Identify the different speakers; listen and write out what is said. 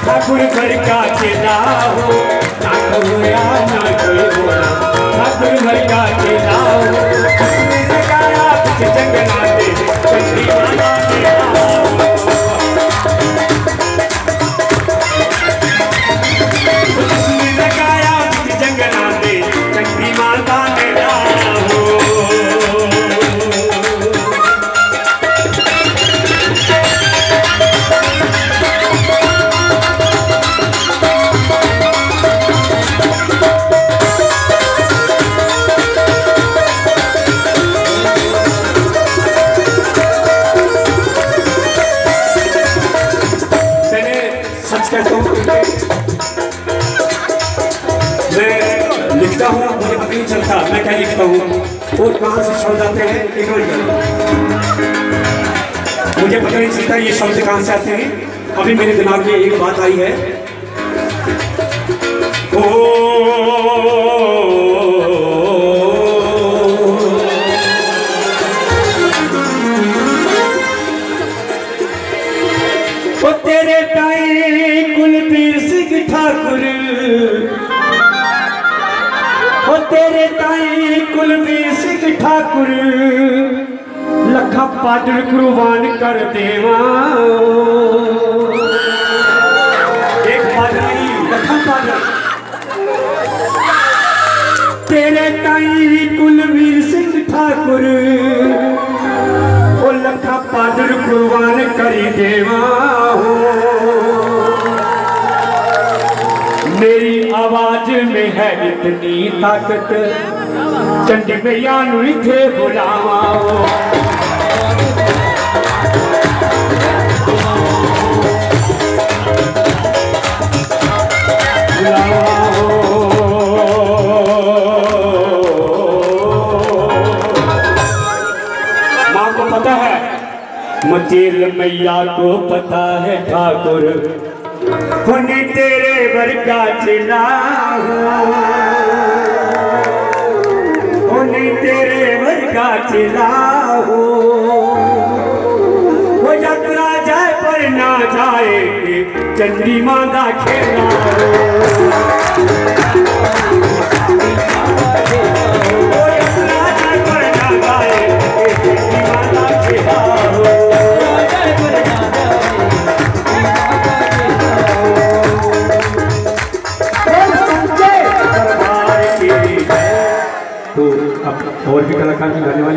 Speaker 1: ठाकुर भर का चेला हो, ठाकुर या ना कोई बोला, ठाकुर भर का चेला हो। उसने लगाया कुछ जंगना दे, चंडी माता मेरा हो। उसने लगाया कुछ जंगना दे, चंडी माता मेरा हो। मैं लिखता हूँ, मुझे पता नहीं चलता मैं क्या लिखता हूँ और कहाँ से शब्द आते हैं, मुझे पता नहीं चलता ये शब्द कहाँ से आते हैं। अभी मेरे दिमाग में एक बात आई है, ओ तेरे ताई कुलबीर सिंह ठाकुर, ओ तेरे ताई कुलबीर सिंह ठाकुर, लखा पादर कुर्बान कर देवा। एक पादर नहीं, लखा पादर। तेरे ताई कुलबीर सिंह ठाकुर, ओ लखा पादर कुर्बान करी देवा हो। मेरी आवाज में है इतनी ताकत, चंडी मैया नूं इत्थे बुलावा हो। माँ को पता है, मचेल मैया को पता है ठाकुर, होने तेरे वर्गा चला हो, होने तेरे वर्गा चला हो। वो यात्रा जाए पर ना जाए, चंडी माँ का खेला हो। तो अब और भी कलाकार की गाने वाली